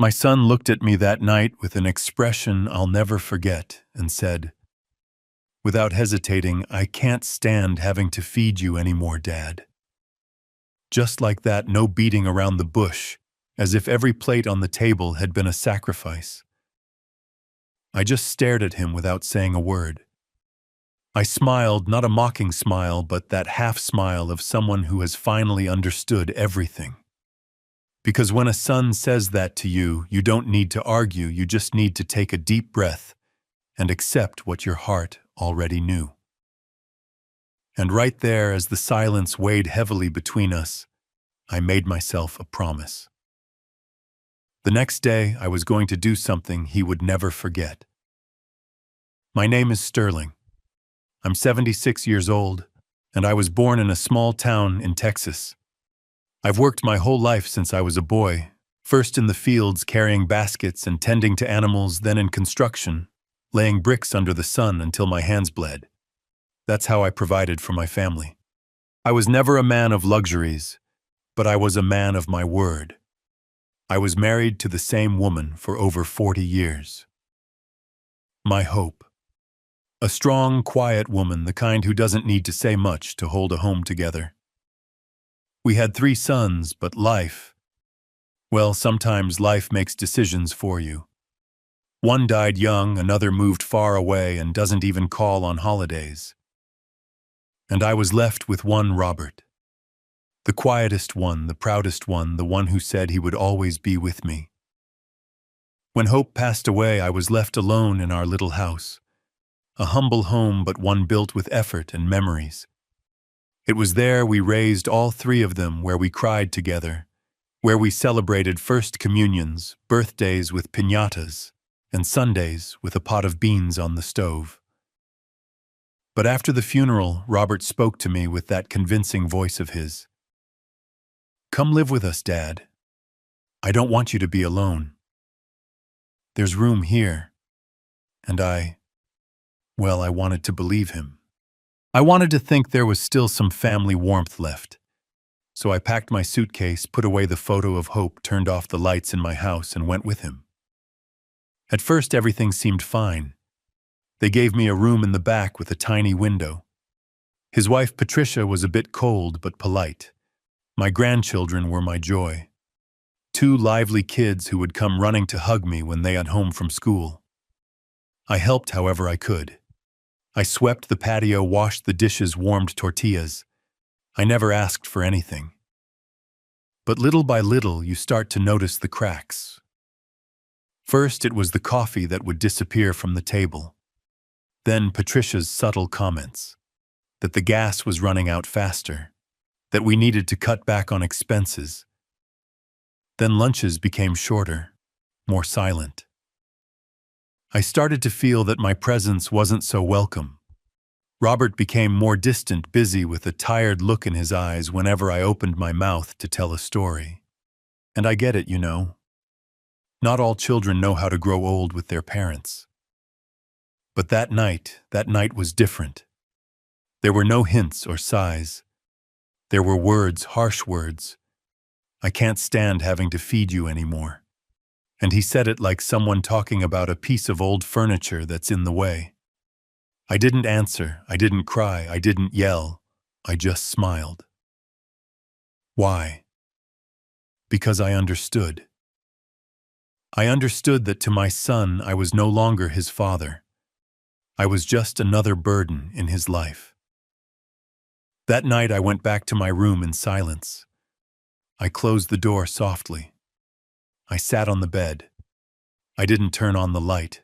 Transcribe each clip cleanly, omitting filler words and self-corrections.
My son looked at me that night with an expression I'll never forget and said, without hesitating, "I can't stand having to feed you anymore, Dad." Just like that, no beating around the bush, as if every plate on the table had been a sacrifice. I just stared at him without saying a word. I smiled, not a mocking smile, but that half-smile of someone who has finally understood everything. Because when a son says that to you, you don't need to argue, you just need to take a deep breath and accept what your heart already knew. And right there, as the silence weighed heavily between us, I made myself a promise. The next day, I was going to do something he would never forget. My name is Sterling. I'm 76 years old, and I was born in a small town in Texas. I've worked my whole life since I was a boy, first in the fields carrying baskets and tending to animals, then in construction, laying bricks under the sun until my hands bled. That's how I provided for my family. I was never a man of luxuries, but I was a man of my word. I was married to the same woman for over 40 years. My hope. A strong, quiet woman, the kind who doesn't need to say much to hold a home together. We had 3 sons, but life, well, sometimes life makes decisions for you. One died young, another moved far away and doesn't even call on holidays. And I was left with one Robert. The quietest one, the proudest one, the one who said he would always be with me. When Hope passed away, I was left alone in our little house. A humble home, but one built with effort and memories. It was there we raised all 3 of them, where we cried together, where we celebrated first communions, birthdays with piñatas, and Sundays with a pot of beans on the stove. But after the funeral, Robert spoke to me with that convincing voice of his. "Come live with us, Dad. I don't want you to be alone. There's room here." And I wanted to believe him. I wanted to think there was still some family warmth left. So I packed my suitcase, put away the photo of Hope, turned off the lights in my house, and went with him. At first, everything seemed fine. They gave me a room in the back with a tiny window. His wife, Patricia, was a bit cold but polite. My grandchildren were my joy. 2 lively kids who would come running to hug me when they got home from school. I helped however I could. I swept the patio, washed the dishes, warmed tortillas. I never asked for anything. But little by little, you start to notice the cracks. First, it was the coffee that would disappear from the table. Then Patricia's subtle comments. That the gas was running out faster. That we needed to cut back on expenses. Then lunches became shorter, more silent. I started to feel that my presence wasn't so welcome. Robert became more distant, busy with a tired look in his eyes whenever I opened my mouth to tell a story. And I get it, you know. Not all children know how to grow old with their parents. But that night was different. There were no hints or sighs. There were words, harsh words. "I can't stand having to feed you anymore." And he said it like someone talking about a piece of old furniture that's in the way. I didn't answer, I didn't cry, I didn't yell, I just smiled. Why? Because I understood. I understood that to my son I was no longer his father. I was just another burden in his life. That night I went back to my room in silence. I closed the door softly. I sat on the bed. I didn't turn on the light.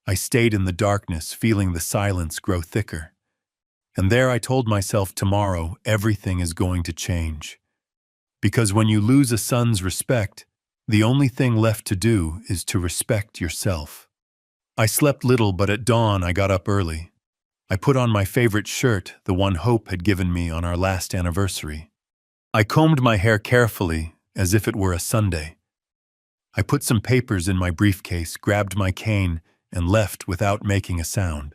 I stayed in the darkness, feeling the silence grow thicker. And there I told myself, tomorrow everything is going to change. Because when you lose a son's respect, the only thing left to do is to respect yourself. I slept little, but at dawn I got up early. I put on my favorite shirt, the one Hope had given me on our last anniversary. I combed my hair carefully, as if it were a Sunday. I put some papers in my briefcase, grabbed my cane, and left without making a sound.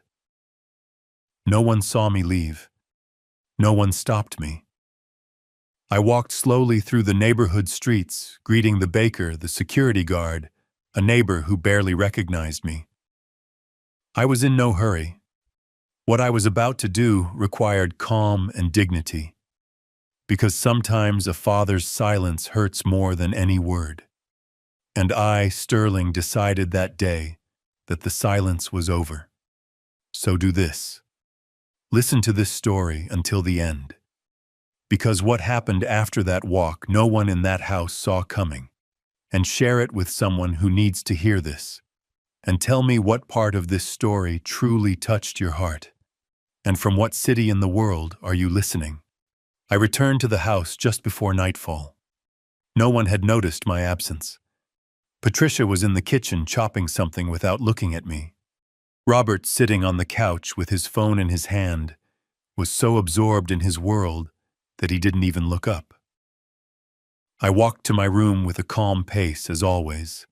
No one saw me leave. No one stopped me. I walked slowly through the neighborhood streets, greeting the baker, the security guard, a neighbor who barely recognized me. I was in no hurry. What I was about to do required calm and dignity, because sometimes a father's silence hurts more than any word. And I, Sterling, decided that day that the silence was over. So do this. Listen to this story until the end. Because what happened after that walk, no one in that house saw coming. And share it with someone who needs to hear this. And tell me what part of this story truly touched your heart. And from what city in the world are you listening? I returned to the house just before nightfall. No one had noticed my absence. Patricia was in the kitchen chopping something without looking at me. Robert, sitting on the couch with his phone in his hand, was so absorbed in his world that he didn't even look up. I walked to my room with a calm pace, as always.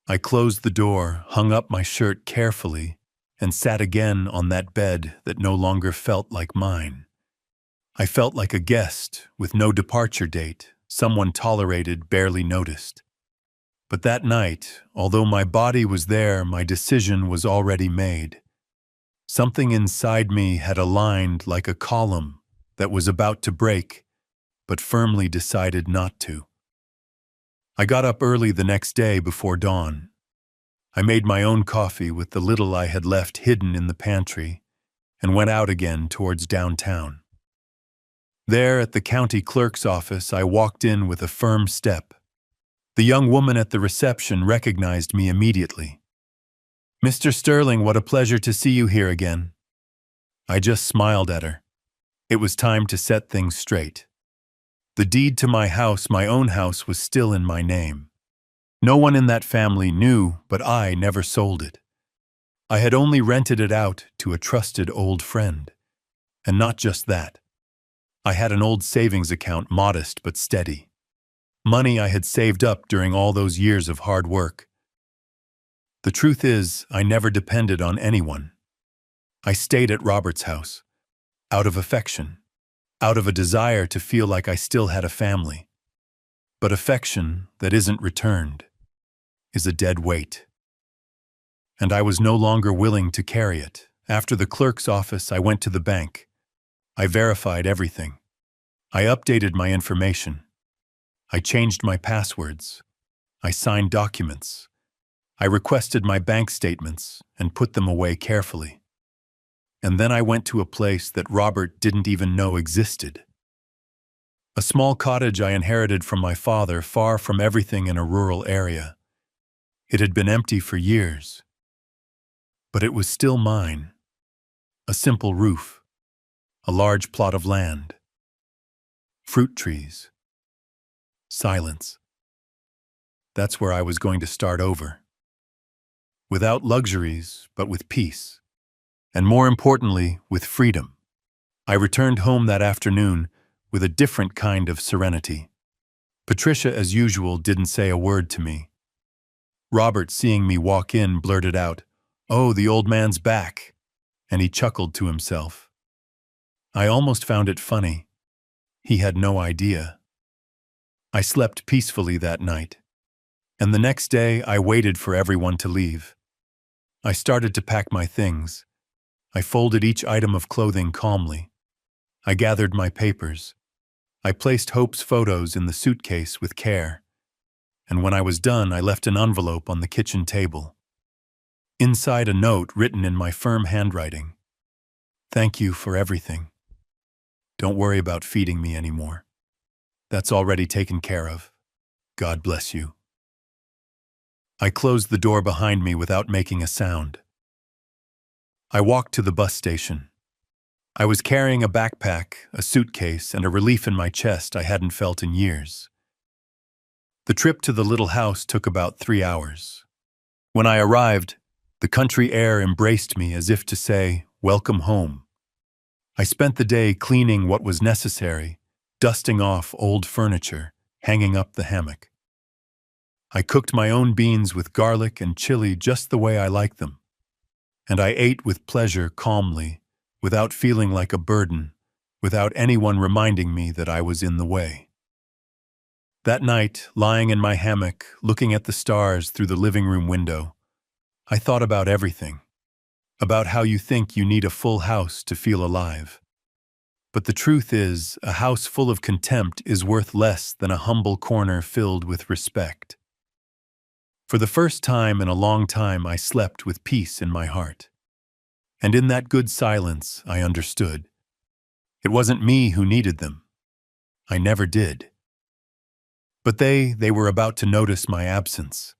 I closed the door, hung up my shirt carefully, and sat again on that bed that no longer felt like mine. I felt like a guest with no departure date, someone tolerated, barely noticed. But that night, although my body was there, my decision was already made. Something inside me had aligned like a column that was about to break, but firmly decided not to. I got up early the next day before dawn. I made my own coffee with the little I had left hidden in the pantry and went out again towards downtown. There at the county clerk's office, I walked in with a firm step. The young woman at the reception recognized me immediately. "Mr. Sterling, what a pleasure to see you here again." I just smiled at her. It was time to set things straight. The deed to my house, my own house, was still in my name. No one in that family knew, but I never sold it. I had only rented it out to a trusted old friend. And not just that. I had an old savings account, modest but steady. Money I had saved up during all those years of hard work. The truth is, I never depended on anyone. I stayed at Robert's house, out of affection, out of a desire to feel like I still had a family. But affection that isn't returned is a dead weight. And I was no longer willing to carry it. After the clerk's office, I went to the bank. I verified everything. I updated my information. I changed my passwords. I signed documents. I requested my bank statements and put them away carefully. And then I went to a place that Robert didn't even know existed. A small cottage I inherited from my father, far from everything in a rural area. It had been empty for years. But it was still mine. A simple roof. A large plot of land. Fruit trees. Silence. That's where I was going to start over. Without luxuries, but with peace. And more importantly, with freedom. I returned home that afternoon with a different kind of serenity. Patricia, as usual, didn't say a word to me. Robert, seeing me walk in, blurted out, "Oh, the old man's back," and he chuckled to himself. I almost found it funny. He had no idea. I slept peacefully that night. And the next day, I waited for everyone to leave. I started to pack my things. I folded each item of clothing calmly. I gathered my papers. I placed Hope's photos in the suitcase with care. And when I was done, I left an envelope on the kitchen table. Inside, a note written in my firm handwriting. "Thank you for everything. Don't worry about feeding me anymore. That's already taken care of. God bless you." I closed the door behind me without making a sound. I walked to the bus station. I was carrying a backpack, a suitcase, and a relief in my chest I hadn't felt in years. The trip to the little house took about 3 hours. When I arrived, the country air embraced me as if to say, "Welcome home." I spent the day cleaning what was necessary, dusting off old furniture, hanging up the hammock. I cooked my own beans with garlic and chili just the way I like them. And I ate with pleasure, calmly, without feeling like a burden, without anyone reminding me that I was in the way. That night, lying in my hammock, looking at the stars through the living room window, I thought about everything. About how you think you need a full house to feel alive. But the truth is, a house full of contempt is worth less than a humble corner filled with respect. For the first time in a long time, I slept with peace in my heart. And in that good silence, I understood. It wasn't me who needed them. I never did. But they were about to notice my absence,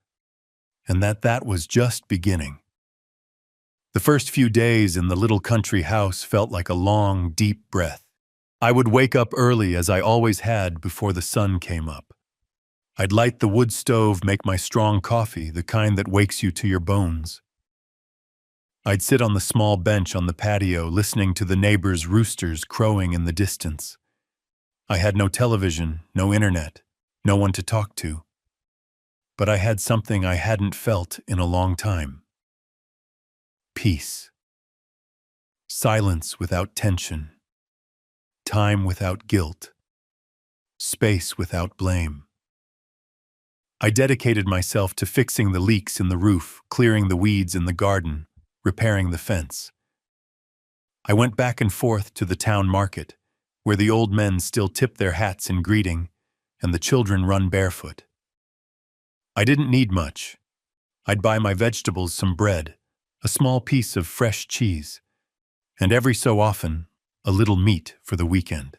and that was just beginning. The first few days in the little country house felt like a long, deep breath. I would wake up early as I always had before the sun came up. I'd light the wood stove, make my strong coffee, the kind that wakes you to your bones. I'd sit on the small bench on the patio, listening to the neighbors' roosters crowing in the distance. I had no television, no internet, no one to talk to. But I had something I hadn't felt in a long time. Peace. Silence without tension. Time without guilt. Space without blame. I dedicated myself to fixing the leaks in the roof, clearing the weeds in the garden, repairing the fence. I went back and forth to the town market, where the old men still tip their hats in greeting, and the children run barefoot. I didn't need much. I'd buy my vegetables some bread, a small piece of fresh cheese, and every so often, a little meat for the weekend.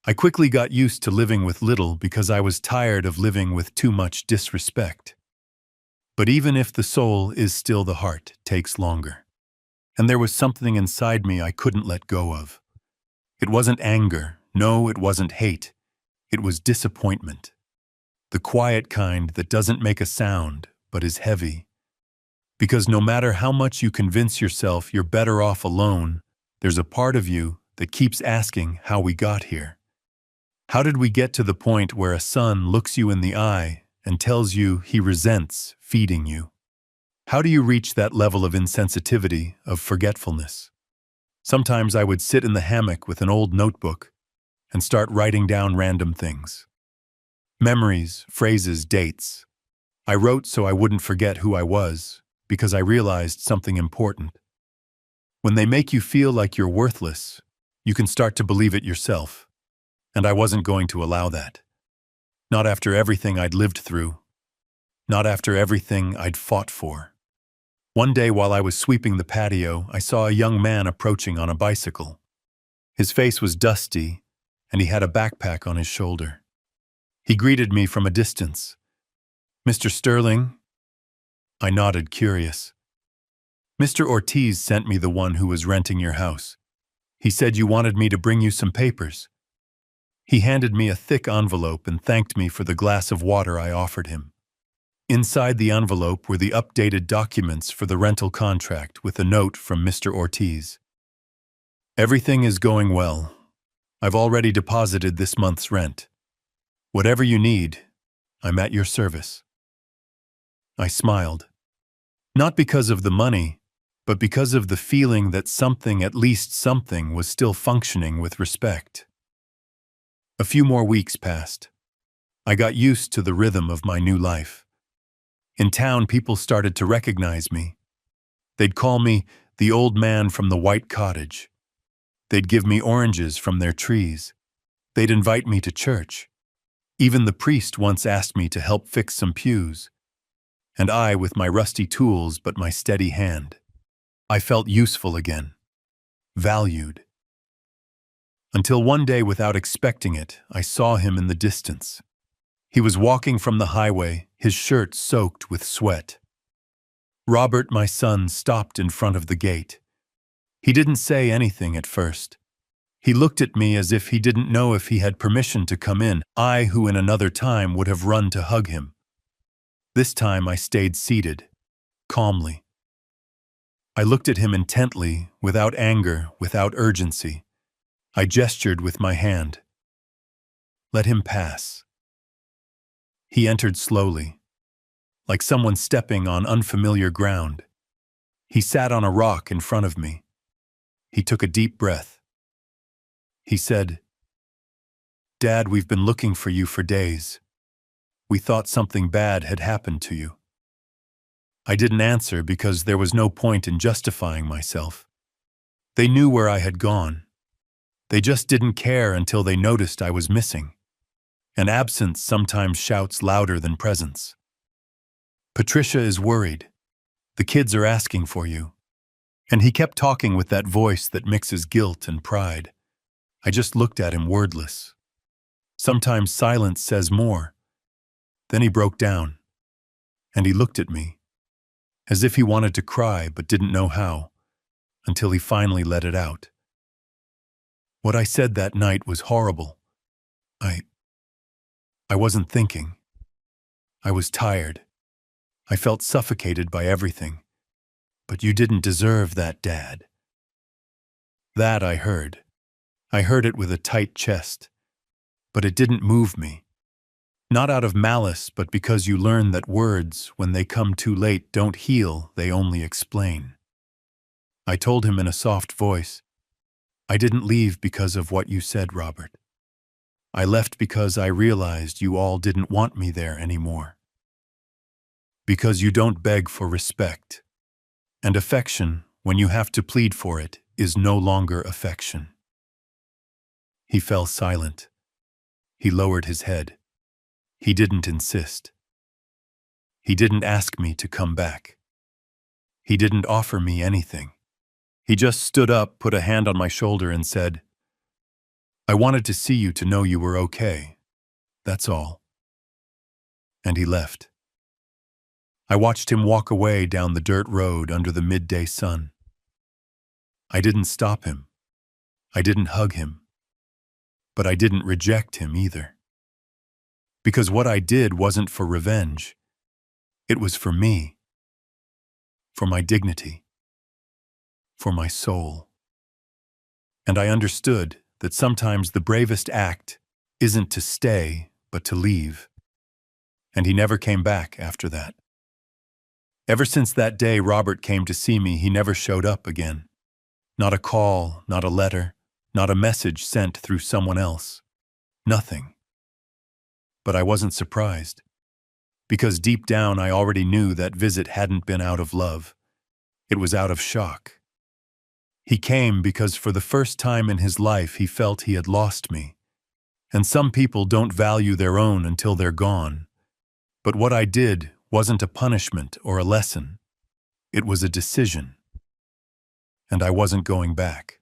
I quickly got used to living with little because I was tired of living with too much disrespect. But even if the soul is still the heart, takes longer. And there was something inside me I couldn't let go of. It wasn't anger, no, it wasn't hate. It was disappointment. The quiet kind that doesn't make a sound, but is heavy. Because no matter how much you convince yourself you're better off alone, there's a part of you that keeps asking how we got here. How did we get to the point where a son looks you in the eye and tells you he resents feeding you? How do you reach that level of insensitivity, of forgetfulness? Sometimes I would sit in the hammock with an old notebook and start writing down random things. Memories, phrases, dates. I wrote so I wouldn't forget who I was, because I realized something important. When they make you feel like you're worthless, you can start to believe it yourself. And I wasn't going to allow that. Not after everything I'd lived through. Not after everything I'd fought for. One day while I was sweeping the patio, I saw a young man approaching on a bicycle. His face was dusty, and he had a backpack on his shoulder. He greeted me from a distance. "Mr. Sterling?" I nodded, curious. "Mr. Ortiz sent me the one who was renting your house. He said you wanted me to bring you some papers." He handed me a thick envelope and thanked me for the glass of water I offered him. Inside the envelope were the updated documents for the rental contract with a note from Mr. Ortiz. "Everything is going well. I've already deposited this month's rent. Whatever you need, I'm at your service." I smiled. Not because of the money, but because of the feeling that something, at least something, was still functioning with respect. A few more weeks passed. I got used to the rhythm of my new life. In town, people started to recognize me. They'd call me the old man from the white cottage. They'd give me oranges from their trees. They'd invite me to church. Even the priest once asked me to help fix some pews. And I, with my rusty tools but my steady hand, I felt useful again, valued. Until one day, without expecting it, I saw him in the distance. He was walking from the highway, his shirt soaked with sweat. Robert, my son, stopped in front of the gate. He didn't say anything at first. He looked at me as if he didn't know if he had permission to come in, I who in another time would have run to hug him. This time I stayed seated, calmly. I looked at him intently, without anger, without urgency. I gestured with my hand. Let him pass. He entered slowly, like someone stepping on unfamiliar ground. He sat on a rock in front of me. He took a deep breath. He said, "Dad, we've been looking for you for days. We thought something bad had happened to you." I didn't answer because there was no point in justifying myself. They knew where I had gone. They just didn't care until they noticed I was missing. And absence sometimes shouts louder than presence. "Patricia is worried. The kids are asking for you." And he kept talking with that voice that mixes guilt and pride. I just looked at him wordless. Sometimes silence says more. Then he broke down, and he looked at me, as if he wanted to cry but didn't know how, until he finally let it out. What I said that night was horrible. I wasn't thinking. I was tired. I felt suffocated by everything. "But you didn't deserve that, Dad." That I heard. I heard it with a tight chest. But it didn't move me. Not out of malice, but because you learn that words, when they come too late, don't heal, they only explain. I told him in a soft voice, "I didn't leave because of what you said, Robert. I left because I realized you all didn't want me there anymore. Because you don't beg for respect. And affection, when you have to plead for it, is no longer affection." He fell silent. He lowered his head. He didn't insist. He didn't ask me to come back. He didn't offer me anything. He just stood up, put a hand on my shoulder, and said, "I wanted to see you to know you were okay. That's all." And he left. I watched him walk away down the dirt road under the midday sun. I didn't stop him. I didn't hug him. But I didn't reject him either. Because what I did wasn't for revenge. It was for me. For my dignity. For my soul. And I understood that sometimes the bravest act isn't to stay, but to leave. And he never came back after that. Ever since that day Robert came to see me, he never showed up again. Not a call, not a letter, not a message sent through someone else. Nothing. But I wasn't surprised. Because deep down I already knew that visit hadn't been out of love. It was out of shock. He came because for the first time in his life he felt he had lost me. And some people don't value their own until they're gone. But what I did wasn't a punishment or a lesson. It was a decision. And I wasn't going back.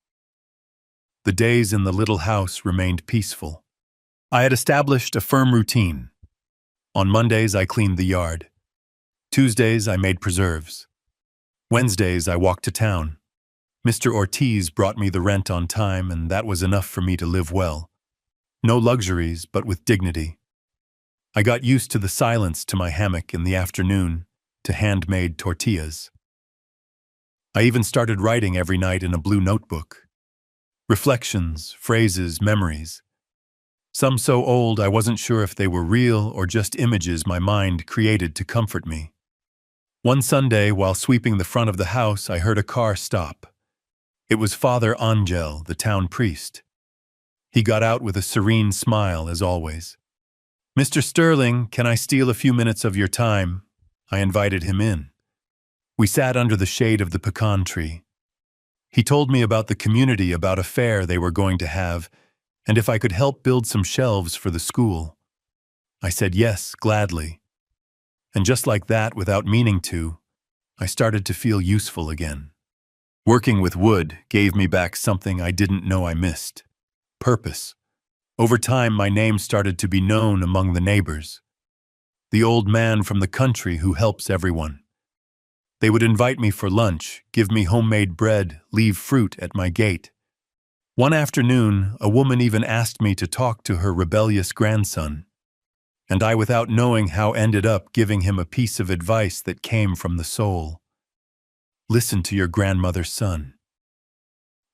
The days in the little house remained peaceful. I had established a firm routine. On Mondays I cleaned the yard. Tuesdays I made preserves. Wednesdays I walked to town. Mr. Ortiz brought me the rent on time, and that was enough for me to live well. No luxuries, but with dignity. I got used to the silence to my hammock in the afternoon, to handmade tortillas. I even started writing every night in a blue notebook. Reflections, phrases, memories. Some so old I wasn't sure if they were real or just images my mind created to comfort me. One Sunday, while sweeping the front of the house, I heard a car stop. It was Father Angel, the town priest. He got out with a serene smile, as always. "Mr. Sterling, can I steal a few minutes of your time?" I invited him in. We sat under the shade of the pecan tree. He told me about the community, about a fair they were going to have, and if I could help build some shelves for the school. I said yes, gladly. And just like that, without meaning to, I started to feel useful again. Working with wood gave me back something I didn't know I missed. Purpose. Over time, my name started to be known among the neighbors. The old man from the country who helps everyone. They would invite me for lunch, give me homemade bread, leave fruit at my gate. One afternoon, a woman even asked me to talk to her rebellious grandson. And I, without knowing how, ended up giving him a piece of advice that came from the soul. Listen to your grandmother's son.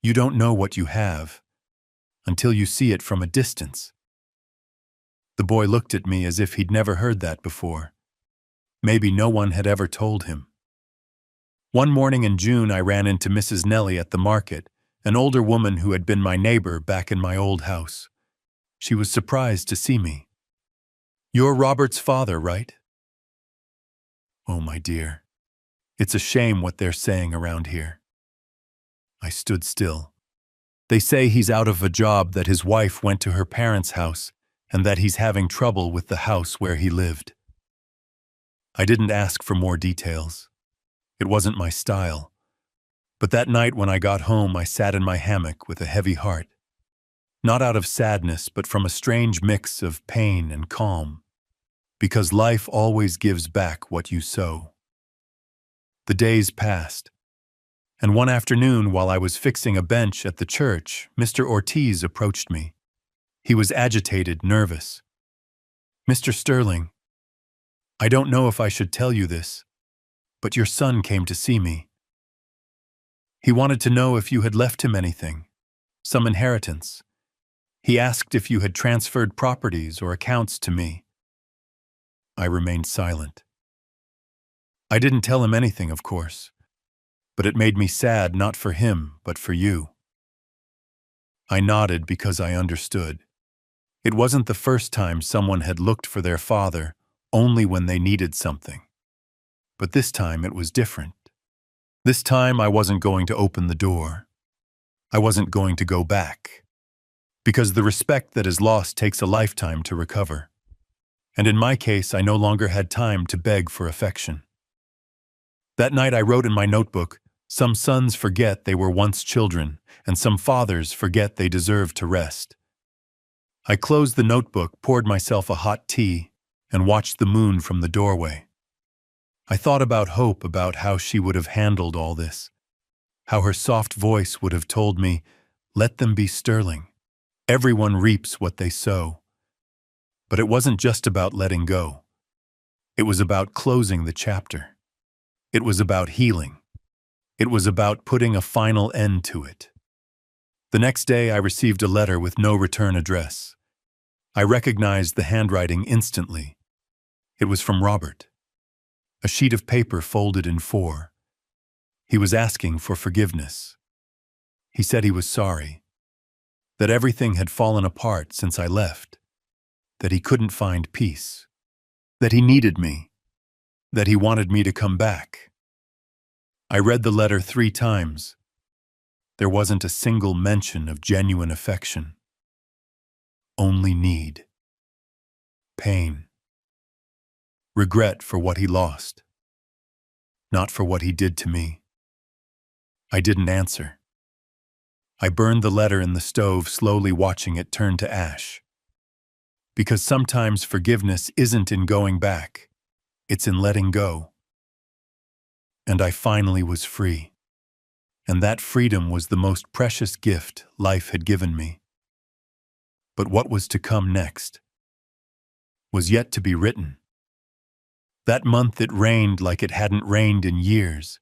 You don't know what you have until you see it from a distance. The boy looked at me as if he'd never heard that before. Maybe no one had ever told him. One morning in June, I ran into Mrs. Nellie at the market, an older woman who had been my neighbor back in my old house. She was surprised to see me. "You're Robert's father, right?" "Oh, my dear, it's a shame what they're saying around here." I stood still. "They say he's out of a job, that his wife went to her parents' house, and that he's having trouble with the house where he lived." I didn't ask for more details. It wasn't my style. But that night when I got home, I sat in my hammock with a heavy heart. Not out of sadness, but from a strange mix of pain and calm. Because life always gives back what you sow. The days passed. And one afternoon, while I was fixing a bench at the church, Mr. Ortiz approached me. He was agitated, nervous. "Mr. Sterling, I don't know if I should tell you this, but your son came to see me. He wanted to know if you had left him anything, some inheritance. He asked if you had transferred properties or accounts to me." I remained silent. I didn't tell him anything, of course, but it made me sad, not for him, but for you. I nodded because I understood. It wasn't the first time someone had looked for their father only when they needed something. But this time it was different. This time I wasn't going to open the door. I wasn't going to go back. Because the respect that is lost takes a lifetime to recover. And in my case, I no longer had time to beg for affection. That night I wrote in my notebook, "Some sons forget they were once children, and some fathers forget they deserve to rest." I closed the notebook, poured myself a hot tea, and watched the moon from the doorway. I thought about Hope, about how she would have handled all this. How her soft voice would have told me, "Let them be Sterling. Everyone reaps what they sow." But it wasn't just about letting go. It was about closing the chapter. It was about healing. It was about putting a final end to it. The next day I received a letter with no return address. I recognized the handwriting instantly. It was from Robert. A sheet of paper folded in 4. He was asking for forgiveness. He said he was sorry. That everything had fallen apart since I left. That he couldn't find peace. That he needed me. That he wanted me to come back. I read the letter 3 times. There wasn't a single mention of genuine affection. Only need. Pain. Regret for what he lost. Not for what he did to me. I didn't answer. I burned the letter in the stove, slowly watching it turn to ash. Because sometimes forgiveness isn't in going back, it's in letting go. And I finally was free. And that freedom was the most precious gift life had given me. But what was to come next was yet to be written. That month it rained like it hadn't rained in years.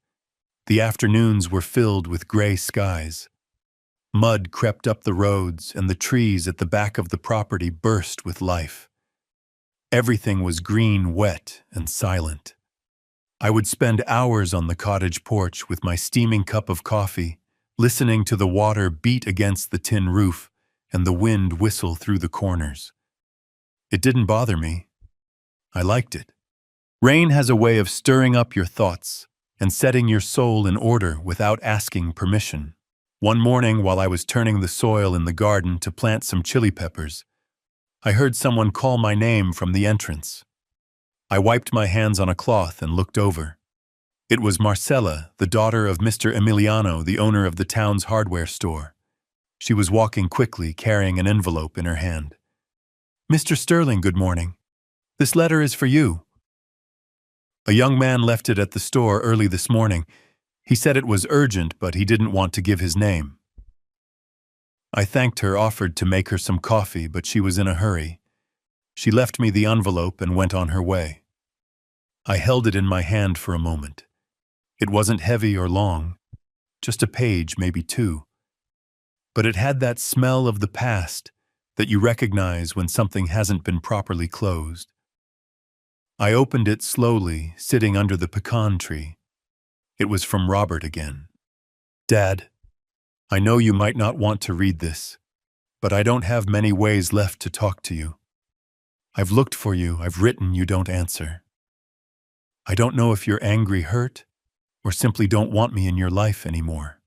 The afternoons were filled with gray skies. Mud crept up the roads, and the trees at the back of the property burst with life. Everything was green, wet, and silent. I would spend hours on the cottage porch with my steaming cup of coffee, listening to the water beat against the tin roof and the wind whistle through the corners. It didn't bother me. I liked it. Rain has a way of stirring up your thoughts and setting your soul in order without asking permission. One morning, while I was turning the soil in the garden to plant some chili peppers, I heard someone call my name from the entrance. I wiped my hands on a cloth and looked over. It was Marcella, the daughter of Mr. Emiliano, the owner of the town's hardware store. She was walking quickly, carrying an envelope in her hand. "Mr. Sterling, good morning. This letter is for you." A young man left it at the store early this morning. He said it was urgent, but he didn't want to give his name. I thanked her, offered to make her some coffee, but she was in a hurry. She left me the envelope and went on her way. I held it in my hand for a moment. It wasn't heavy or long, just a page, maybe 2. But it had that smell of the past that you recognize when something hasn't been properly closed. I opened it slowly, sitting under the pecan tree. It was from Robert again. "Dad, I know you might not want to read this, but I don't have many ways left to talk to you. I've looked for you, I've written, you don't answer. I don't know if you're angry, hurt, or simply don't want me in your life anymore.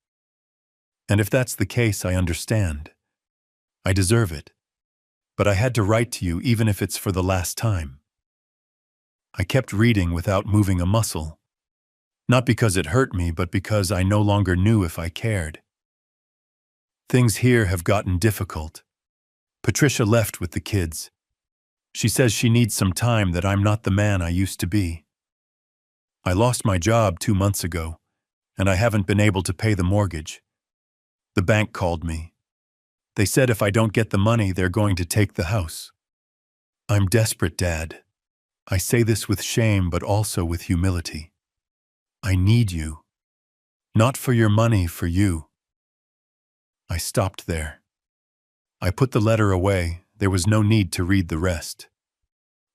And if that's the case, I understand. I deserve it. But I had to write to you even if it's for the last time. I kept reading without moving a muscle. Not because it hurt me, but because I no longer knew if I cared. Things here have gotten difficult. Patricia left with the kids. She says she needs some time, that I'm not the man I used to be. I lost my job 2 months ago, and I haven't been able to pay the mortgage. The bank called me. They said if I don't get the money, they're going to take the house. I'm desperate, Dad. I say this with shame, but also with humility. I need you. Not for your money, for you. I stopped there. I put the letter away. There was no need to read the rest.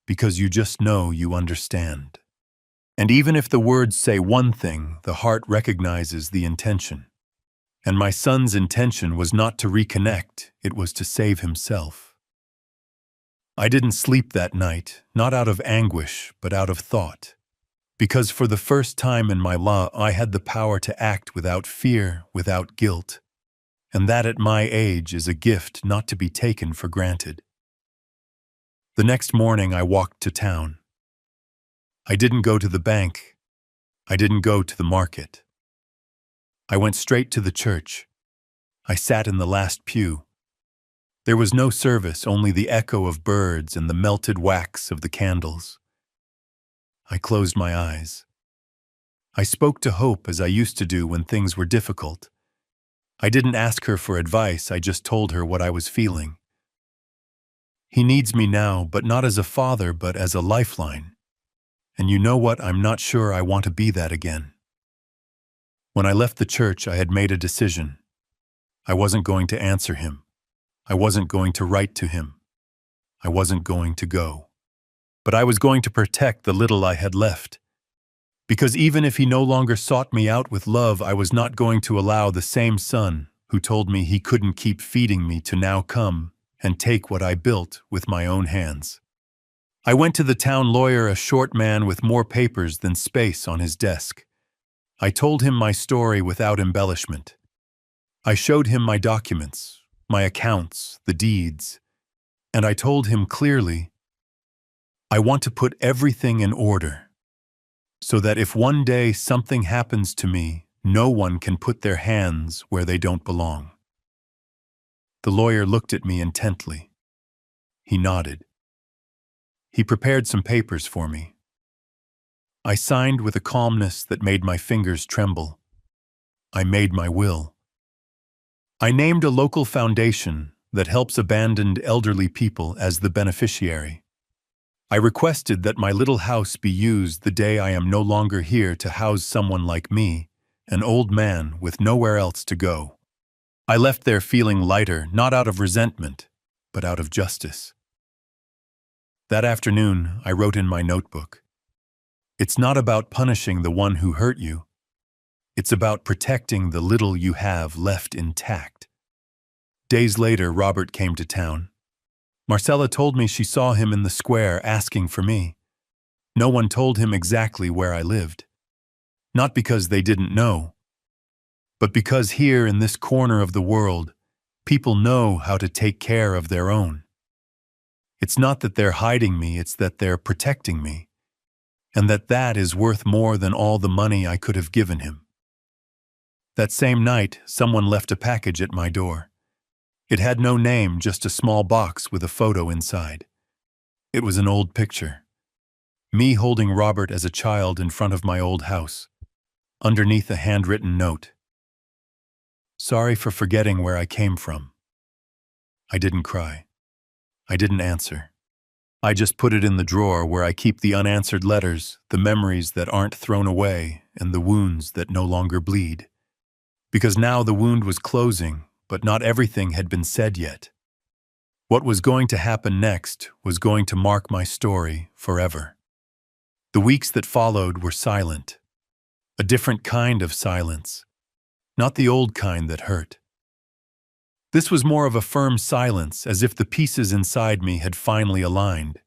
Because you just know you understand. And even if the words say one thing, the heart recognizes the intention. And my son's intention was not to reconnect, it was to save himself. I didn't sleep that night, not out of anguish, but out of thought. Because for the first time in my life, I had the power to act without fear, without guilt. And that at my age is a gift not to be taken for granted. The next morning I walked to town. I didn't go to the bank. I didn't go to the market. I went straight to the church. I sat in the last pew. There was no service, only the echo of birds and the melted wax of the candles. I closed my eyes. I spoke to Hope as I used to do when things were difficult. I didn't ask her for advice, I just told her what I was feeling. He needs me now, but not as a father, but as a lifeline. And you know what? I'm not sure I want to be that again. When I left the church, I had made a decision. I wasn't going to answer him. I wasn't going to write to him. I wasn't going to go. But I was going to protect the little I had left. Because even if he no longer sought me out with love, I was not going to allow the same son who told me he couldn't keep feeding me to now come and take what I built with my own hands. I went to the town lawyer, a short man with more papers than space on his desk. I told him my story without embellishment. I showed him my documents, my accounts, the deeds, and I told him clearly, I want to put everything in order, so that if one day something happens to me, no one can put their hands where they don't belong. The lawyer looked at me intently. He nodded. He prepared some papers for me. I signed with a calmness that made my fingers tremble. I made my will. I named a local foundation that helps abandoned elderly people as the beneficiary. I requested that my little house be used the day I am no longer here to house someone like me, an old man with nowhere else to go. I left there feeling lighter, not out of resentment, but out of justice. That afternoon, I wrote in my notebook, it's not about punishing the one who hurt you. It's about protecting the little you have left intact. Days later, Robert came to town. Marcella told me she saw him in the square asking for me. No one told him exactly where I lived. Not because they didn't know, but because here in this corner of the world, people know how to take care of their own. It's not that they're hiding me, it's that they're protecting me, and that is worth more than all the money I could have given him. That same night, someone left a package at my door. It had no name, just a small box with a photo inside. It was an old picture. Me holding Robert as a child in front of my old house. Underneath a handwritten note. Sorry for forgetting where I came from. I didn't cry. I didn't answer. I just put it in the drawer where I keep the unanswered letters, the memories that aren't thrown away, and the wounds that no longer bleed. Because now the wound was closing, but not everything had been said yet. What was going to happen next was going to mark my story forever. The weeks that followed were silent. A different kind of silence. Not the old kind that hurt. This was more of a firm silence, as if the pieces inside me had finally aligned.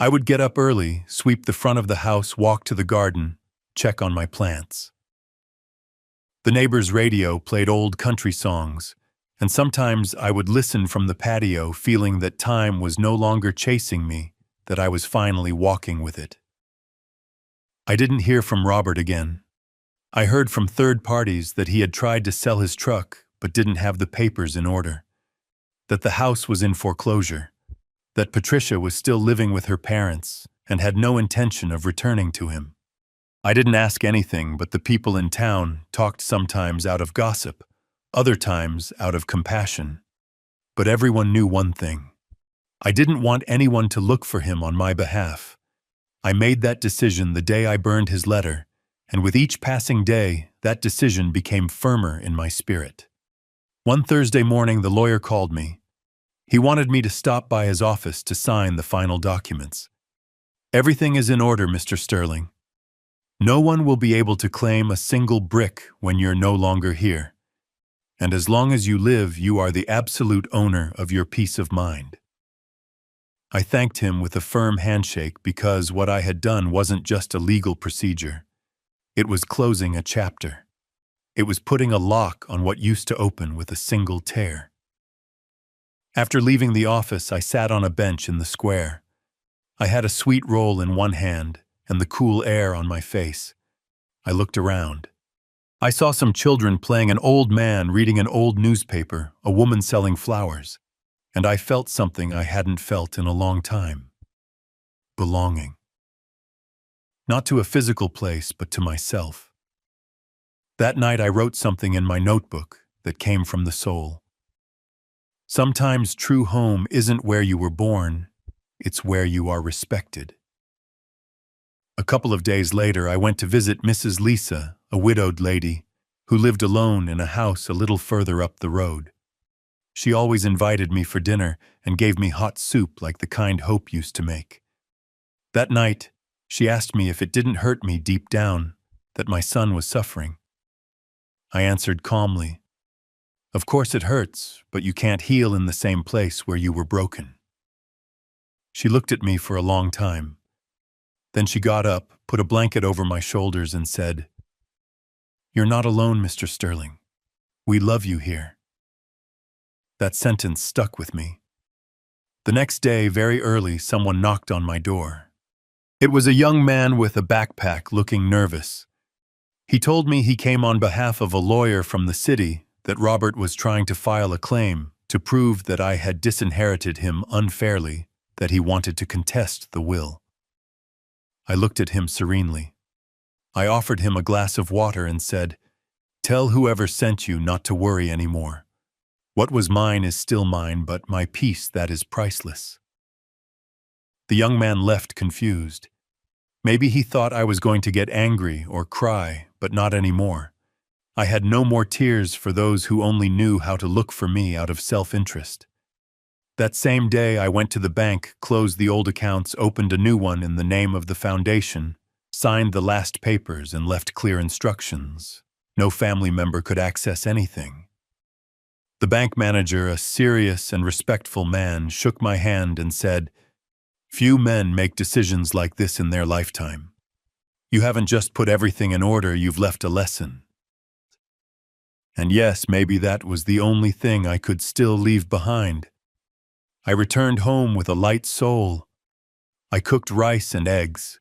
I would get up early, sweep the front of the house, walk to the garden, check on my plants. The neighbor's radio played old country songs, and sometimes I would listen from the patio, feeling that time was no longer chasing me, that I was finally walking with it. I didn't hear from Robert again. I heard from third parties that he had tried to sell his truck but didn't have the papers in order, that the house was in foreclosure, that Patricia was still living with her parents and had no intention of returning to him. I didn't ask anything, but the people in town talked sometimes out of gossip, other times out of compassion. But everyone knew one thing. I didn't want anyone to look for him on my behalf. I made that decision the day I burned his letter, and with each passing day, that decision became firmer in my spirit. One Thursday morning, the lawyer called me. He wanted me to stop by his office to sign the final documents. "Everything is in order, Mr. Sterling. No one will be able to claim a single brick when you're no longer here. And as long as you live, you are the absolute owner of your peace of mind." I thanked him with a firm handshake because what I had done wasn't just a legal procedure. It was closing a chapter. It was putting a lock on what used to open with a single tear. After leaving the office, I sat on a bench in the square. I had a sweet roll in one hand and the cool air on my face. I looked around. I saw some children playing, an old man reading an old newspaper, a woman selling flowers, and I felt something I hadn't felt in a long time. Belonging. Not to a physical place, but to myself. That night I wrote something in my notebook that came from the soul. Sometimes true home isn't where you were born, it's where you are respected. A couple of days later, I went to visit Mrs. Lisa, a widowed lady, who lived alone in a house a little further up the road. She always invited me for dinner and gave me hot soup like the kind Hope used to make. That night, she asked me if it didn't hurt me deep down that my son was suffering. I answered calmly, "Of course it hurts, but you can't heal in the same place where you were broken." She looked at me for a long time. Then she got up, put a blanket over my shoulders and said, "You're not alone, Mr. Sterling. We love you here." That sentence stuck with me. The next day, very early, someone knocked on my door. It was a young man with a backpack looking nervous. He told me he came on behalf of a lawyer from the city, that Robert was trying to file a claim to prove that I had disinherited him unfairly, that he wanted to contest the will. I looked at him serenely. I offered him a glass of water and said, "Tell whoever sent you not to worry anymore. What was mine is still mine, but my peace, that is priceless." The young man left confused. Maybe he thought I was going to get angry or cry, but not anymore. I had no more tears for those who only knew how to look for me out of self-interest. That same day, I went to the bank, closed the old accounts, opened a new one in the name of the foundation, signed the last papers, and left clear instructions. No family member could access anything. The bank manager, a serious and respectful man, shook my hand and said, "Few men make decisions like this in their lifetime. You haven't just put everything in order, you've left a lesson." And yes, maybe that was the only thing I could still leave behind. I returned home with a light soul. I cooked rice and eggs.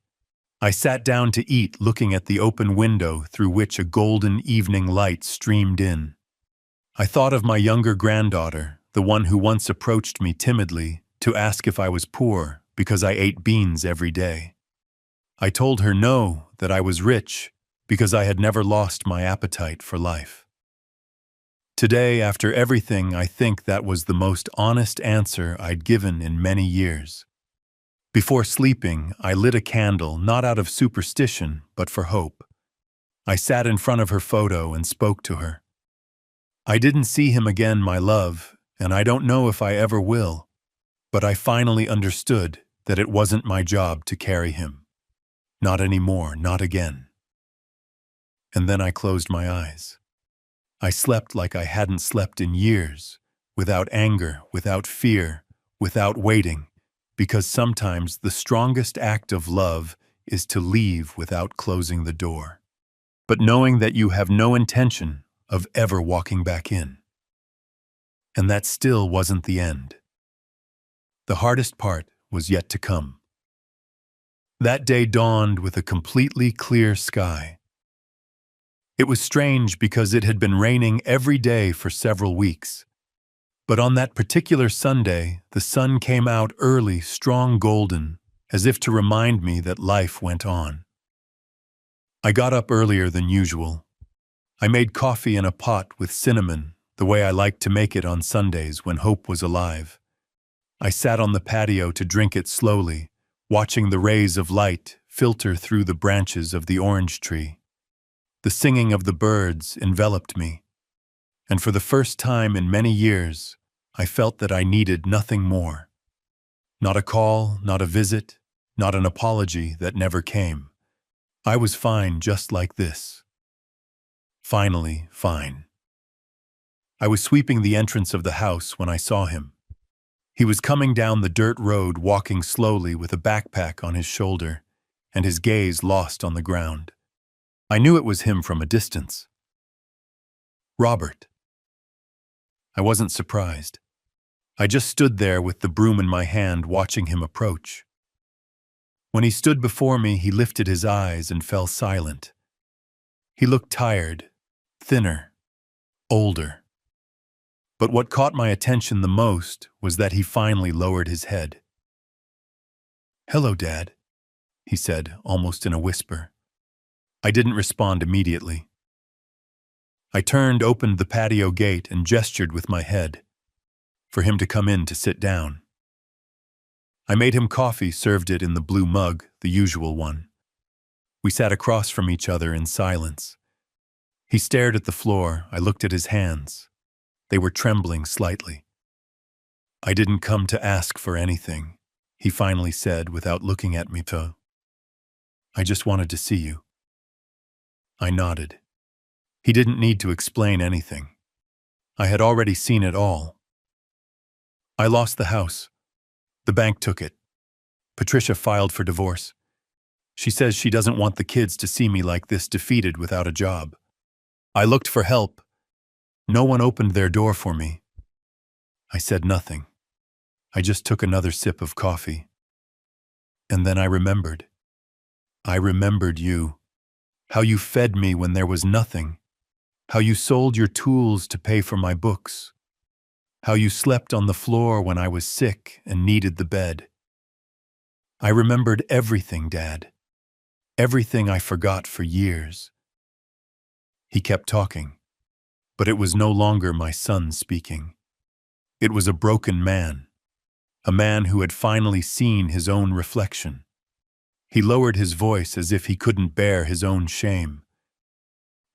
I sat down to eat, looking at the open window through which a golden evening light streamed in. I thought of my younger granddaughter, the one who once approached me timidly to ask if I was poor because I ate beans every day. I told her no, that I was rich because I had never lost my appetite for life. Today, after everything, I think that was the most honest answer I'd given in many years. Before sleeping, I lit a candle, not out of superstition, but for hope. I sat in front of her photo and spoke to her. I didn't see him again, my love, and I don't know if I ever will, but I finally understood that it wasn't my job to carry him. Not anymore, not again. And then I closed my eyes. I slept like I hadn't slept in years, without anger, without fear, without waiting, because sometimes the strongest act of love is to leave without closing the door, but knowing that you have no intention of ever walking back in. And that still wasn't the end. The hardest part was yet to come. That day dawned with a completely clear sky. It was strange because it had been raining every day for several weeks. But on that particular Sunday, the sun came out early, strong golden, as if to remind me that life went on. I got up earlier than usual. I made coffee in a pot with cinnamon, the way I liked to make it on Sundays when hope was alive. I sat on the patio to drink it slowly, watching the rays of light filter through the branches of the orange tree. The singing of the birds enveloped me, and for the first time in many years, I felt that I needed nothing more. Not a call, not a visit, not an apology that never came. I was fine just like this. Finally, fine. I was sweeping the entrance of the house when I saw him. He was coming down the dirt road, walking slowly with a backpack on his shoulder, and his gaze lost on the ground. I knew it was him from a distance. Robert. I wasn't surprised. I just stood there with the broom in my hand, watching him approach. When he stood before me, he lifted his eyes and fell silent. He looked tired, thinner, older. But what caught my attention the most was that he finally lowered his head. "Hello, Dad," he said, almost in a whisper. I didn't respond immediately. I turned, opened the patio gate, and gestured with my head for him to come in to sit down. I made him coffee, served it in the blue mug, the usual one. We sat across from each other in silence. He stared at the floor. I looked at his hands. They were trembling slightly. "I didn't come to ask for anything," he finally said without looking at me. "I just wanted to see you." I nodded. He didn't need to explain anything. I had already seen it all. "I lost the house. The bank took it. Patricia filed for divorce. She says she doesn't want the kids to see me like this, defeated without a job. I looked for help. No one opened their door for me." I said nothing. I just took another sip of coffee. And then I remembered. I remembered you. How you fed me when there was nothing. How you sold your tools to pay for my books. How you slept on the floor when I was sick and needed the bed. I remembered everything, Dad. Everything I forgot for years. He kept talking, but it was no longer my son speaking. It was a broken man, a man who had finally seen his own reflection. He lowered his voice as if he couldn't bear his own shame.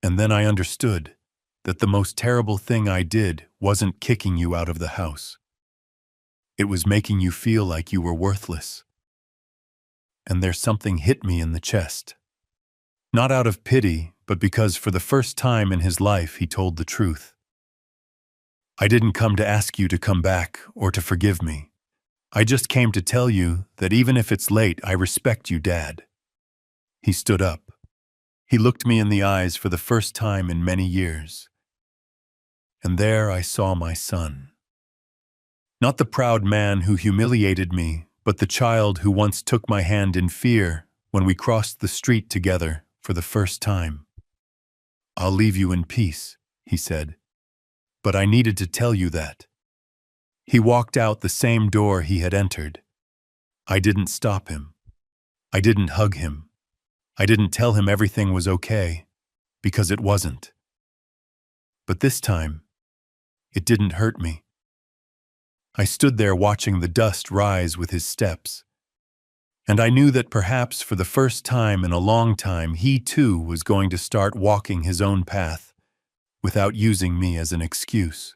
And then I understood that the most terrible thing I did wasn't kicking you out of the house. It was making you feel like you were worthless. And there's something hit me in the chest. Not out of pity, but because for the first time in his life he told the truth. "I didn't come to ask you to come back or to forgive me. I just came to tell you that even if it's late, I respect you, Dad." He stood up. He looked me in the eyes for the first time in many years. And there I saw my son. Not the proud man who humiliated me, but the child who once took my hand in fear when we crossed the street together for the first time. "I'll leave you in peace," he said. "But I needed to tell you that." He walked out the same door he had entered. I didn't stop him. I didn't hug him. I didn't tell him everything was okay, because it wasn't. But this time, it didn't hurt me. I stood there watching the dust rise with his steps, and I knew that perhaps for the first time in a long time, he too was going to start walking his own path without using me as an excuse.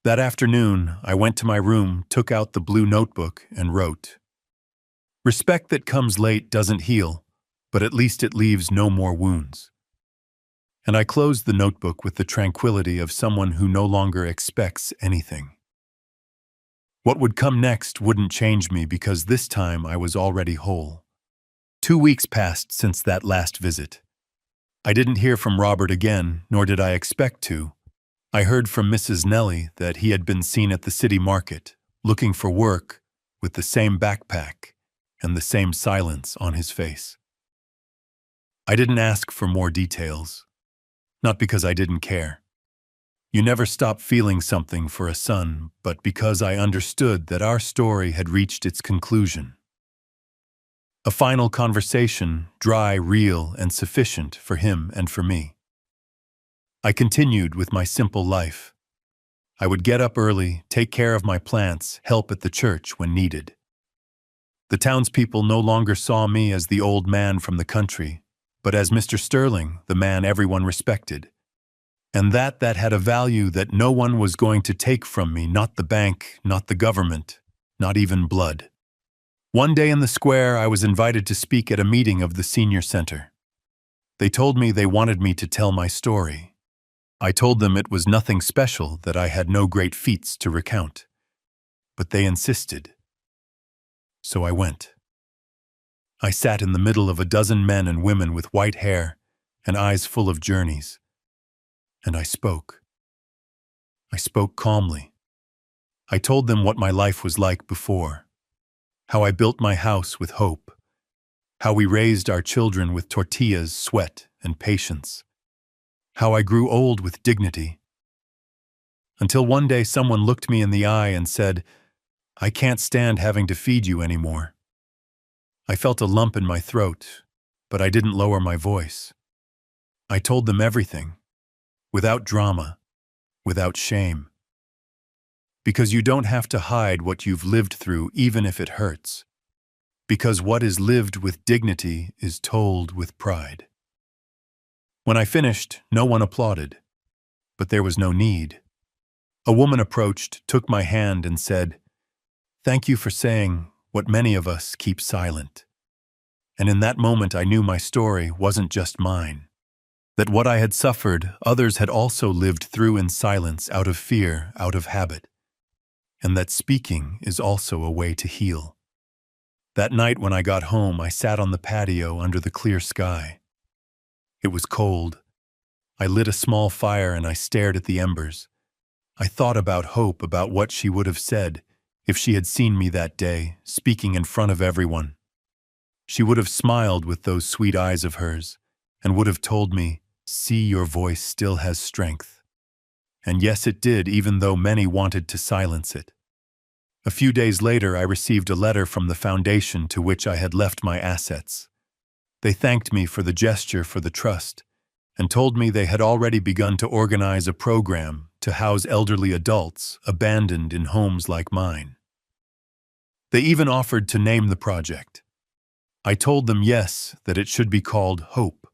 That afternoon, I went to my room, took out the blue notebook, and wrote, "Respect that comes late doesn't heal, but at least it leaves no more wounds." And I closed the notebook with the tranquility of someone who no longer expects anything. What would come next wouldn't change me because this time I was already whole. 2 weeks passed since that last visit. I didn't hear from Robert again, nor did I expect to. I heard from Mrs. Nellie that he had been seen at the city market, looking for work, with the same backpack and the same silence on his face. I didn't ask for more details, not because I didn't care. You never stop feeling something for a son, but because I understood that our story had reached its conclusion. A final conversation, dry, real, and sufficient for him and for me. I continued with my simple life. I would get up early, take care of my plants, help at the church when needed. The townspeople no longer saw me as the old man from the country, but as Mr. Sterling, the man everyone respected. And that had a value that no one was going to take from me, not the bank, not the government, not even blood. One day in the square, I was invited to speak at a meeting of the senior center. They told me they wanted me to tell my story. I told them it was nothing special, that I had no great feats to recount. But they insisted. So I went. I sat in the middle of a dozen men and women with white hair and eyes full of journeys. And I spoke. I spoke calmly. I told them what my life was like before, how I built my house with hope, how we raised our children with tortillas, sweat, and patience, how I grew old with dignity. Until one day someone looked me in the eye and said, "I can't stand having to feed you anymore." I felt a lump in my throat, but I didn't lower my voice. I told them everything. Without drama, without shame. Because you don't have to hide what you've lived through even if it hurts. Because what is lived with dignity is told with pride. When I finished, no one applauded. But there was no need. A woman approached, took my hand and said, "Thank you for saying what many of us keep silent." And in that moment I knew my story wasn't just mine. That what I had suffered, others had also lived through in silence, out of fear, out of habit. And that speaking is also a way to heal. That night when I got home, I sat on the patio under the clear sky. It was cold. I lit a small fire and I stared at the embers. I thought about Hope, about what she would have said if she had seen me that day, speaking in front of everyone. She would have smiled with those sweet eyes of hers and would have told me, "See, your voice still has strength." And yes, it did, even though many wanted to silence it. A few days later, I received a letter from the foundation to which I had left my assets. They thanked me for the gesture, for the trust, and told me they had already begun to organize a program to house elderly adults abandoned in homes like mine. They even offered to name the project. I told them yes, that it should be called Hope.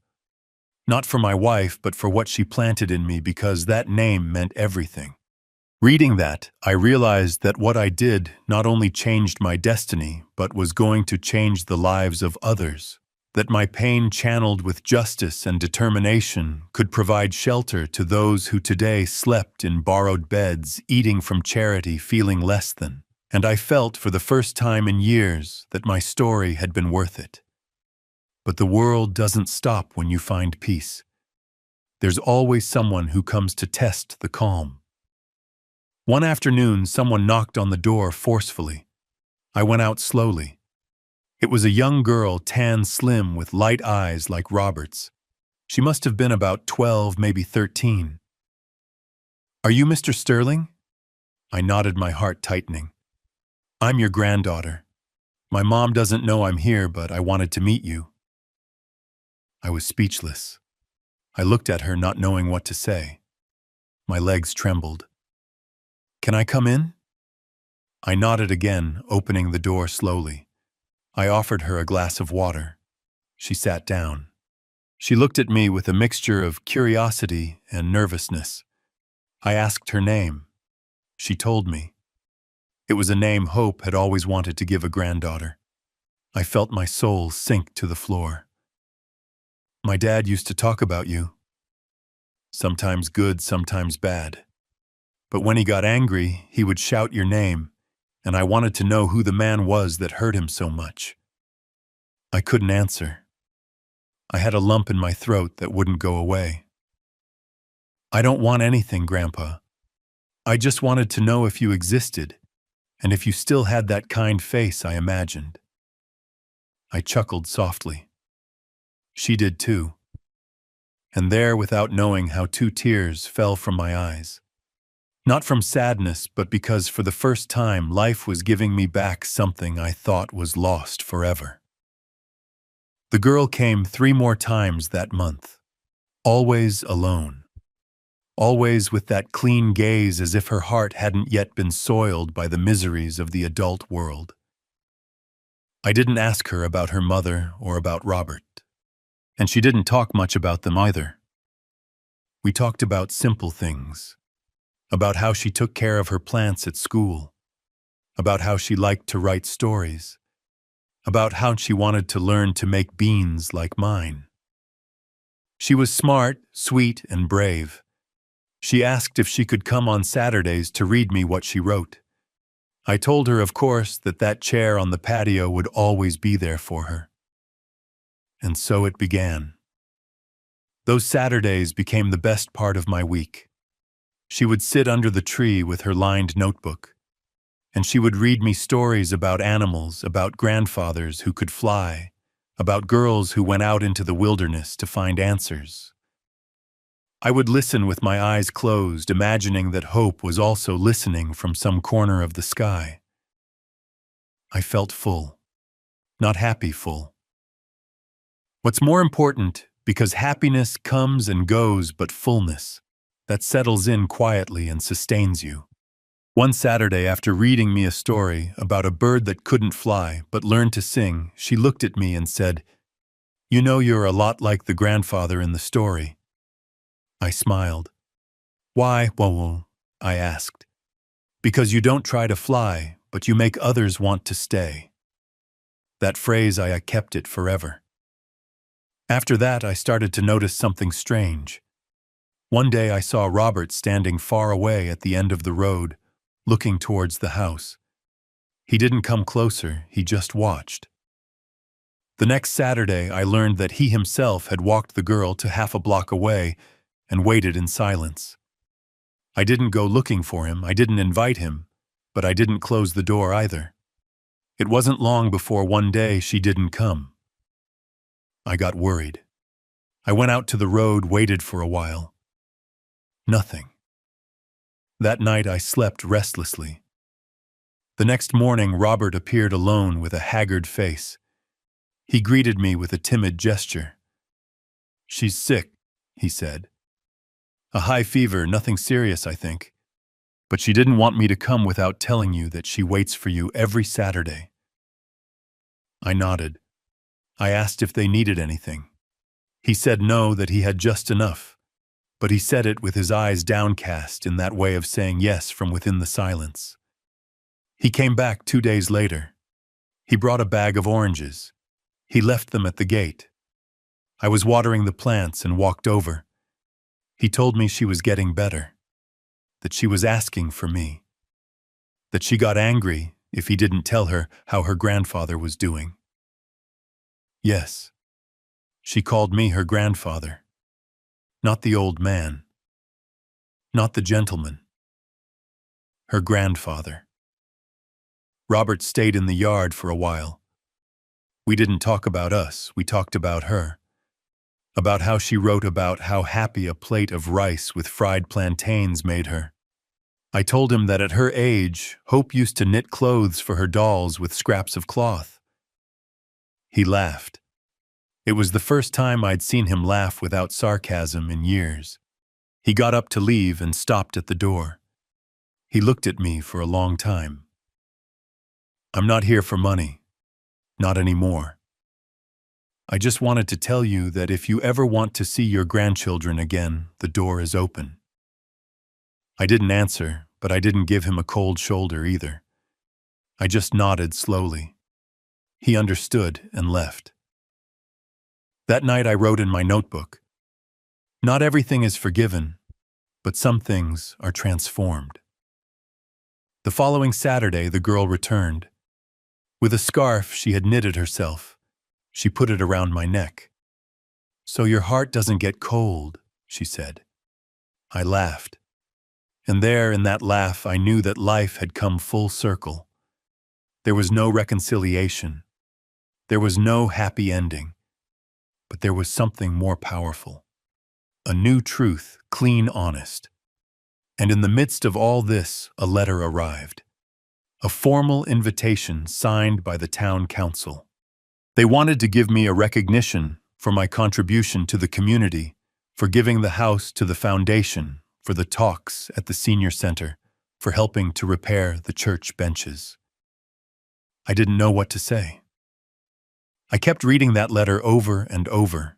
Not for my wife, but for what she planted in me, because that name meant everything. Reading that, I realized that what I did not only changed my destiny, but was going to change the lives of others. That my pain, channeled with justice and determination, could provide shelter to those who today slept in borrowed beds, eating from charity, feeling less than. And I felt for the first time in years that my story had been worth it. But the world doesn't stop when you find peace. There's always someone who comes to test the calm. One afternoon, someone knocked on the door forcefully. I went out slowly. It was a young girl, tan, slim, with light eyes like Robert's. She must have been about 12, maybe 13. "Are you Mr. Sterling?" I nodded, my heart tightening. "I'm your granddaughter. My mom doesn't know I'm here, but I wanted to meet you." I was speechless. I looked at her, not knowing what to say. My legs trembled. "Can I come in?" I nodded again, opening the door slowly. I offered her a glass of water. She sat down. She looked at me with a mixture of curiosity and nervousness. I asked her name. She told me. It was a name Hope had always wanted to give a granddaughter. I felt my soul sink to the floor. "My dad used to talk about you." sometimes good, sometimes bad. But when he got angry, he would shout your name, and I wanted to know who the man was that hurt him so much. I couldn't answer. I had a lump in my throat that wouldn't go away. I don't want anything, Grandpa. I just wanted to know if you existed, and if you still had that kind face I imagined. I chuckled softly. She did too. And there, without knowing how, 2 tears fell from my eyes. Not from sadness, but because for the first time life was giving me back something I thought was lost forever. The girl came 3 more times that month, always alone. Always with that clean gaze as if her heart hadn't yet been soiled by the miseries of the adult world. I didn't ask her about her mother or about Robert, and she didn't talk much about them either. We talked about simple things, about how she took care of her plants at school, about how she liked to write stories, about how she wanted to learn to make beans like mine. She was smart, sweet, and brave. She asked if she could come on Saturdays to read me what she wrote. I told her, of course, that chair on the patio would always be there for her. And so it began. Those Saturdays became the best part of my week. She would sit under the tree with her lined notebook, and she would read me stories about animals, about grandfathers who could fly, about girls who went out into the wilderness to find answers. I would listen with my eyes closed, imagining that hope was also listening from some corner of the sky. I felt full, not happy full. What's more important, because happiness comes and goes, but fullness, that settles in quietly and sustains you. One Saturday, after reading me a story about a bird that couldn't fly but learned to sing, she looked at me and said, "You know, you're a lot like the grandfather in the story." I smiled. "Why, Whoa?" I asked. "Because you don't try to fly, but you make others want to stay." That phrase, I kept it forever. After that, I started to notice something strange. One day I saw Robert standing far away at the end of the road, looking towards the house. He didn't come closer, he just watched. The next Saturday, I learned that he himself had walked the girl to half a block away and waited in silence. I didn't go looking for him, I didn't invite him, but I didn't close the door either. It wasn't long before one day she didn't come. I got worried. I went out to the road, waited for a while. Nothing. That night I slept restlessly. The next morning Robert appeared alone with a haggard face. He greeted me with a timid gesture. "She's sick," he said. "A high fever, nothing serious, I think. But she didn't want me to come without telling you that she waits for you every Saturday." I nodded. I asked if they needed anything. He said no, that he had just enough. But he said it with his eyes downcast, in that way of saying yes from within the silence. He came back 2 days later. He brought a bag of oranges. He left them at the gate. I was watering the plants and walked over. He told me she was getting better, that she was asking for me, that she got angry if he didn't tell her how her grandfather was doing. Yes, she called me her grandfather, not the old man, not the gentleman, her grandfather. Robert stayed in the yard for a while. We didn't talk about us, we talked about her. About how she wrote about how happy a plate of rice with fried plantains made her. I told him that at her age, Hope used to knit clothes for her dolls with scraps of cloth. He laughed. It was the first time I'd seen him laugh without sarcasm in years. He got up to leave and stopped at the door. He looked at me for a long time. "I'm not here for money. Not anymore. I just wanted to tell you that if you ever want to see your grandchildren again, the door is open." I didn't answer, but I didn't give him a cold shoulder either. I just nodded slowly. He understood and left. That night I wrote in my notebook, Not everything is forgiven, but some things are transformed. The following Saturday, the girl returned. With a scarf she had knitted herself, she put it around my neck. "So your heart doesn't get cold," she said. I laughed. And there, in that laugh, I knew that life had come full circle. There was no reconciliation. There was no happy ending. But there was something more powerful. A new truth, clean honest. And in the midst of all this, a letter arrived. A formal invitation signed by the town council. They wanted to give me a recognition for my contribution to the community, for giving the house to the foundation, for the talks at the senior center, for helping to repair the church benches. I didn't know what to say. I kept reading that letter over and over,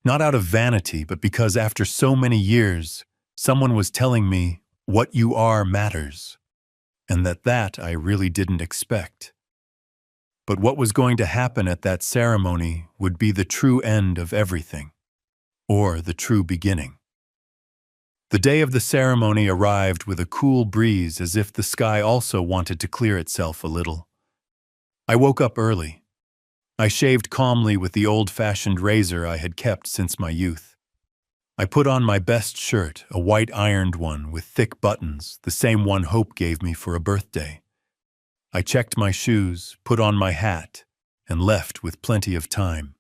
not out of vanity, but because after so many years, someone was telling me what you are matters, and that I really didn't expect. But what was going to happen at that ceremony would be the true end of everything, or the true beginning. The day of the ceremony arrived with a cool breeze, as if the sky also wanted to clear itself a little. I woke up early. I shaved calmly with the old-fashioned razor I had kept since my youth. I put on my best shirt, a white ironed one with thick buttons, the same one Hope gave me for a birthday. I checked my shoes, put on my hat, and left with plenty of time.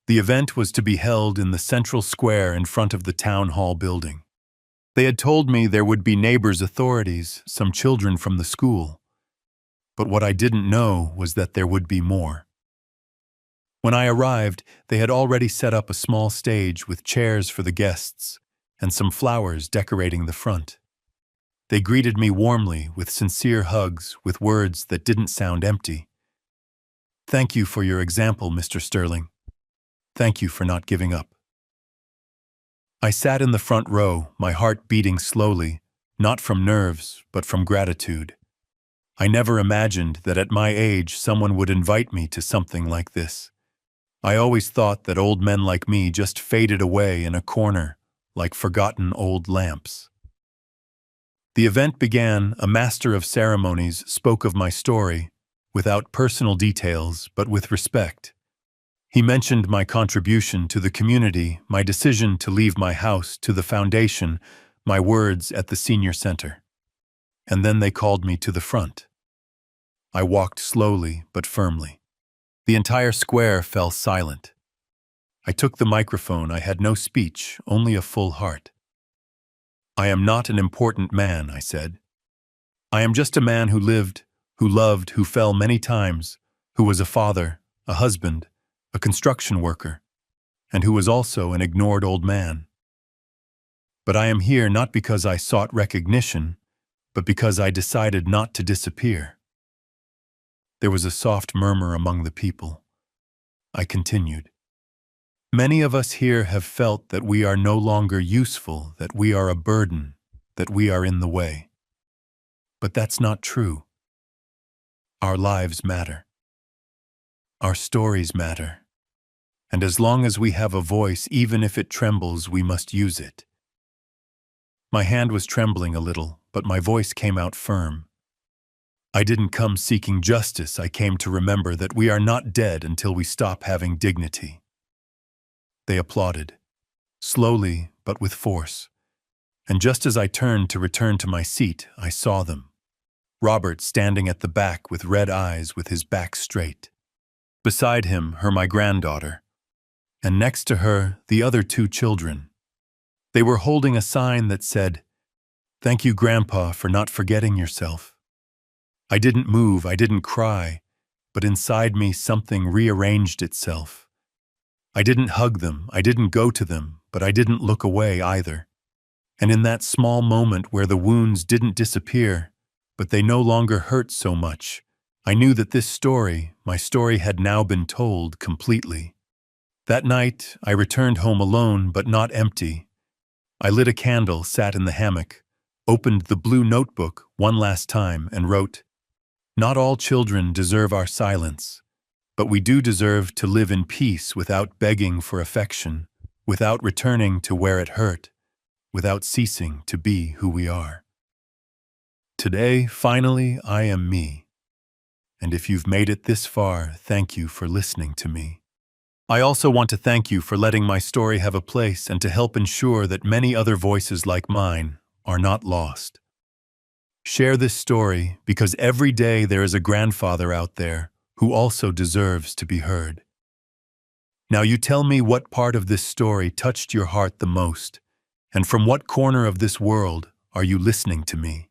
The event was to be held in the central square in front of the town hall building. They had told me there would be neighbors' authorities, some children from the school. But what I didn't know was that there would be more. When I arrived, they had already set up a small stage with chairs for the guests and some flowers decorating the front. They greeted me warmly with sincere hugs, with words that didn't sound empty. "Thank you for your example, Mr. Sterling. Thank you for not giving up." I sat in the front row, my heart beating slowly, not from nerves, but from gratitude. I never imagined that at my age someone would invite me to something like this. I always thought that old men like me just faded away in a corner, like forgotten old lamps. The event began. A master of ceremonies spoke of my story, without personal details, but with respect. He mentioned my contribution to the community, my decision to leave my house to the foundation, my words at the senior center. And then they called me to the front. I walked slowly but firmly. The entire square fell silent. I took the microphone. I had no speech, only a full heart. "I am not an important man," I said. "I am just a man who lived, who loved, who fell many times, who was a father, a husband, a construction worker, and who was also an ignored old man. But I am here not because I sought recognition, but because I decided not to disappear." There was a soft murmur among the people. I continued. "Many of us here have felt that we are no longer useful, that we are a burden, that we are in the way. But that's not true. Our lives matter. Our stories matter. And as long as we have a voice, even if it trembles, we must use it." My hand was trembling a little, but my voice came out firm. "I didn't come seeking justice. I came to remember that we are not dead until we stop having dignity." They applauded, slowly but with force. And just as I turned to return to my seat, I saw them. Robert standing at the back with red eyes, with his back straight. Beside him, my granddaughter. And next to her, the other two children. They were holding a sign that said, "Thank you, Grandpa, for not forgetting yourself." I didn't move, I didn't cry, but inside me something rearranged itself. I didn't hug them, I didn't go to them, but I didn't look away either. And in that small moment where the wounds didn't disappear, but they no longer hurt so much, I knew that this story, my story, had now been told completely. That night, I returned home alone, but not empty. I lit a candle, sat in the hammock, opened the blue notebook one last time, and wrote, "Not all children deserve our silence, but we do deserve to live in peace without begging for affection, without returning to where it hurt, without ceasing to be who we are. Today, finally, I am me. And if you've made it this far, thank you for listening to me. I also want to thank you for letting my story have a place and to help ensure that many other voices like mine are not lost. Share this story because every day there is a grandfather out there who also deserves to be heard. Now you tell me what part of this story touched your heart the most, and from what corner of this world are you listening to me?